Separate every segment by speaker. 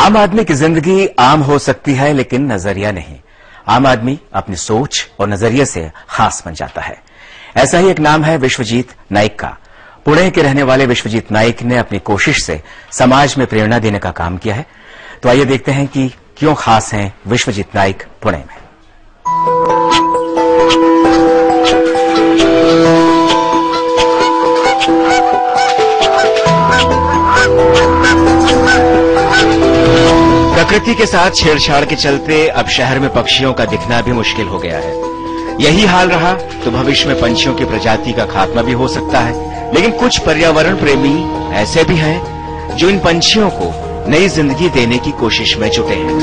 Speaker 1: आम आदमी की जिंदगी आम हो सकती है, लेकिन नजरिया नहीं। आम आदमी अपनी सोच और नजरिए से खास बन जाता है। ऐसा ही एक नाम है विश्वजीत नाइक का। पुणे के रहने वाले विश्वजीत नाइक ने अपनी कोशिश से समाज में प्रेरणा देने का काम किया है। तो आइए देखते हैं कि क्यों खास हैं विश्वजीत नाइक पुणे में। प्रकृति के साथ छेड़छाड़ के चलते अब शहर में पक्षियों का दिखना भी मुश्किल हो गया है। यही हाल रहा तो भविष्य में पंछियों की प्रजाति का खात्मा भी हो सकता है। लेकिन कुछ पर्यावरण प्रेमी ऐसे भी हैं जो इन पंछियों को नई जिंदगी देने की कोशिश में जुटे हैं।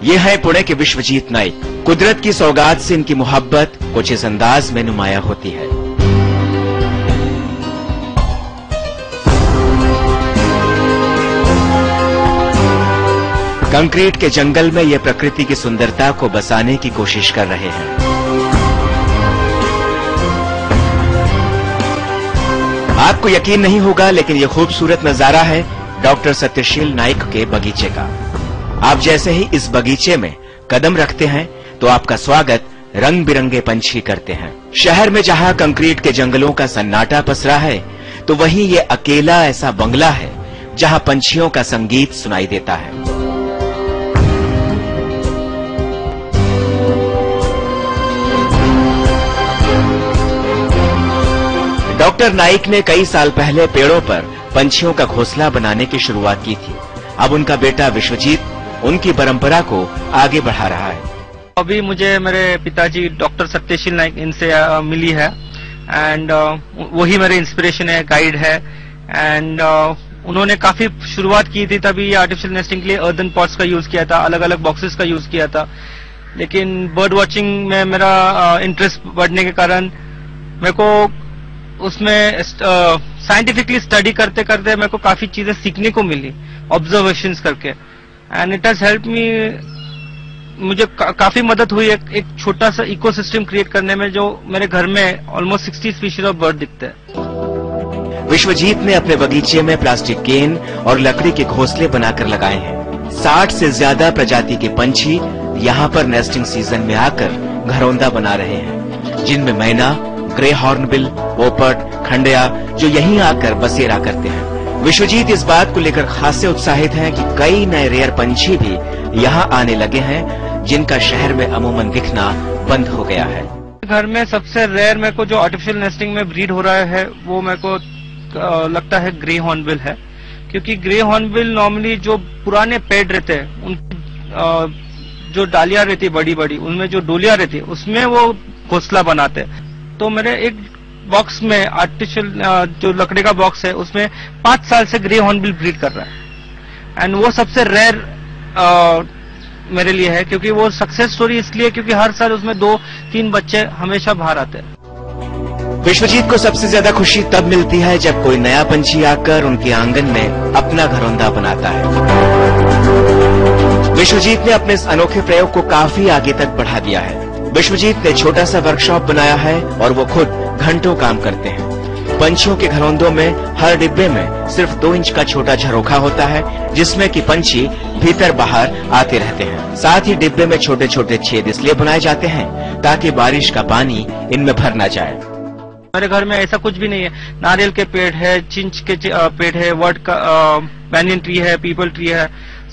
Speaker 1: ये है पुणे के विश्वजीत नाइक। कुदरत की सौगात से इनकी मोहब्बत कुछ इस अंदाज में नुमायां होती है। कंक्रीट के जंगल में ये प्रकृति की सुंदरता को बसाने की कोशिश कर रहे हैं। आपको यकीन नहीं होगा, लेकिन ये खूबसूरत नजारा है डॉक्टर सत्यशील नाइक के बगीचे का। आप जैसे ही इस बगीचे में कदम रखते हैं तो आपका स्वागत रंग बिरंगे पंछी करते हैं। शहर में जहां कंक्रीट के जंगलों का सन्नाटा पसरा है, तो वहीं ये अकेला ऐसा बंगला है जहां पंछियों का संगीत सुनाई देता है। डॉक्टर नाइक ने कई साल पहले पेड़ों पर पंछियों का घोंसला बनाने की शुरुआत की थी। अब उनका बेटा विश्वजीत उनकी परंपरा को आगे बढ़ा रहा है।
Speaker 2: अभी मुझे मेरे पिताजी डॉक्टर सत्यशील नाइक इनसे मिली है एंड वही मेरे इंस्पिरेशन है, गाइड है। एंड उन्होंने काफी शुरुआत की थी, तभी आर्टिफिशियल नेस्टिंग के लिए अर्दन पॉट्स का यूज किया था, अलग अलग बॉक्सेस का यूज किया था। लेकिन बर्ड वॉचिंग में मेरा इंटरेस्ट बढ़ने के कारण मेरे को उसमें साइंटिफिकली स्टडी करते करते मेरे को काफी चीजें सीखने को मिली ऑब्जर्वेशंस करके। And it has help me, मुझे काफी मदद हुई एक छोटा सा इकोसिस्टम क्रिएट करने में, जो मेरे घर में ऑलमोस्ट 60 स्पीशीज ऑफ बर्ड दिखते हैं।
Speaker 1: विश्वजीत ने अपने बगीचे में प्लास्टिक केन और लकड़ी के घोंसले बनाकर लगाए हैं। 60 से ज्यादा प्रजाति के पंछी यहाँ पर नेस्टिंग सीजन में आकर घरौंदा बना रहे हैं, जिनमें मैना, ग्रे हॉर्नबिल, पोपट, खंडिया जो यहीं आकर बसेरा करते हैं। विश्वजीत इस बात को लेकर खासे उत्साहित हैं कि कई नए रेयर पंछी भी यहाँ आने लगे हैं, जिनका शहर में अमूमन दिखना बंद हो गया है।
Speaker 2: घर में सबसे रेयर मेरे को जो आर्टिफिशियल नेस्टिंग में ब्रीड हो रहा है वो मेरे को लगता है ग्रे हॉर्नबिल है। क्योंकि ग्रे हॉर्नबिल नॉर्मली जो पुराने पेड़ रहते हैं, उन जो डालियां रहती है बड़ी बड़ी, उनमें जो डोलियां रहती है उसमें वो घोंसला बनाते हैं। तो मेरे एक बॉक्स में आर्टिफिशियल जो लकड़ी का बॉक्स है उसमें 5 साल से ग्रे हॉर्नबिल ब्रीड कर रहा है। एंड वो सबसे रेयर मेरे लिए है, क्योंकि वो सक्सेस स्टोरी इसलिए क्योंकि हर साल उसमें 2-3 बच्चे हमेशा बाहर आते हैं।
Speaker 1: विश्वजीत को सबसे ज्यादा खुशी तब मिलती है जब कोई नया पंछी आकर उनके आंगन में अपना घरौंदा बनाता है। विश्वजीत ने अपने इस अनोखे प्रयोग को काफी आगे तक बढ़ा दिया है। विश्वजीत ने छोटा सा वर्कशॉप बनाया है और वो खुद घंटों काम करते हैं। पंछियों के घरौंदों में हर डिब्बे में सिर्फ 2 इंच का छोटा झरोखा होता है, जिसमें कि पंछी भीतर बाहर आते रहते हैं। साथ ही डिब्बे में छोटे छोटे छेद इसलिए बनाए जाते हैं ताकि बारिश का पानी इनमें भर न जाए।
Speaker 2: मेरे घर में ऐसा कुछ भी नहीं है। नारियल के पेड़ है, चिंच के पेड़ है, वर्ड का बैनियन ट्री है, पीपल ट्री है।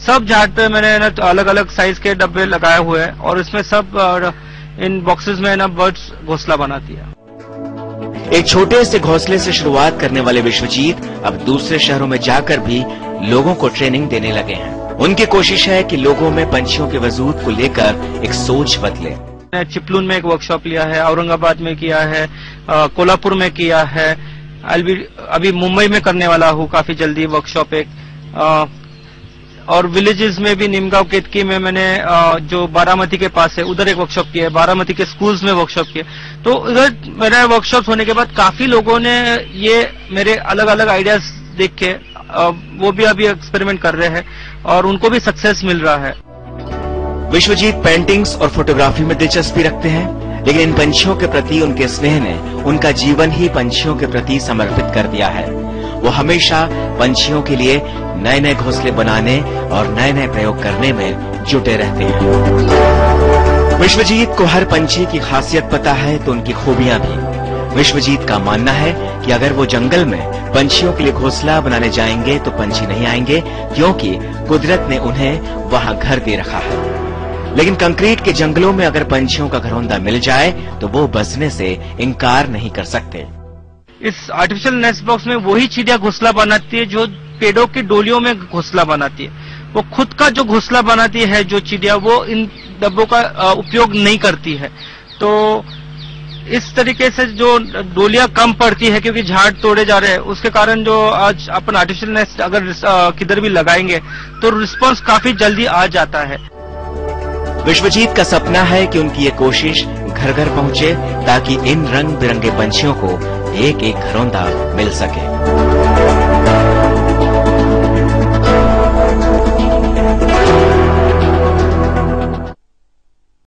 Speaker 2: सब झाड़ पे मैंने अलग अलग साइज के डब्बे लगाए हुए हैं और इसमें सब इन बॉक्सेस में ना बर्ड्स घोंसला बनाती है।
Speaker 1: एक छोटे से घोंसले से शुरुआत करने वाले विश्वजीत अब दूसरे शहरों में जाकर भी लोगों को ट्रेनिंग देने लगे हैं। उनकी कोशिश है कि लोगों में पंछियों के वजूद को लेकर एक सोच बदले।
Speaker 2: मैंने चिपलून में एक वर्कशॉप लिया है, औरंगाबाद में किया है, कोल्हापुर में किया है, अभी मुंबई में करने वाला हूँ काफी जल्दी वर्कशॉप एक। और विलेजेस में भी निमगांव केतकी में मैंने जो बारामती के पास है उधर एक वर्कशॉप किया है, बारामती के स्कूल्स में वर्कशॉप किया। तो उधर मेरा वर्कशॉप होने के बाद काफी लोगों ने ये मेरे अलग अलग आइडियाज देख के वो भी अभी एक्सपेरिमेंट कर रहे हैं और उनको भी सक्सेस मिल रहा है।
Speaker 1: विश्वजीत पेंटिंग्स और फोटोग्राफी में दिलचस्पी रखते हैं, लेकिन इन पंछियों के प्रति उनके स्नेह ने उनका जीवन ही पंछियों के प्रति समर्पित कर दिया है। वो हमेशा पंछियों के लिए नए नए घोंसले बनाने और नए नए प्रयोग करने में जुटे रहते हैं। विश्वजीत को हर पंछी की खासियत पता है तो उनकी खूबियां भी। विश्वजीत का मानना है कि अगर वो जंगल में पंछियों के लिए घोंसला बनाने जाएंगे तो पंछी नहीं आएंगे, क्योंकि कुदरत ने उन्हें वहां घर दे रखा है। लेकिन कंक्रीट के जंगलों में अगर पंछियों का घरौंदा मिल जाए तो वो बसने से इनकार नहीं कर सकते।
Speaker 2: इस आर्टिफिशियल नेस्ट बॉक्स में वही चिड़िया घोंसला बनाती है जो पेड़ों की डोलियों में घोंसला बनाती है। वो खुद का जो घोंसला बनाती है जो चिड़िया, वो इन डब्बों का उपयोग नहीं करती है। तो इस तरीके से जो डोलियां कम पड़ती है क्योंकि झाड़ तोड़े जा रहे हैं, उसके कारण जो आज अपन आर्टिफिशियल नेस्ट अगर किधर भी लगाएंगे तो रिस्पांस काफी जल्दी आ जाता है।
Speaker 1: विश्वजीत का सपना है कि उनकी ये कोशिश घर घर पहुंचे ताकि इन रंग बिरंगे पंछियों को एक एक घरौंदा मिल सके।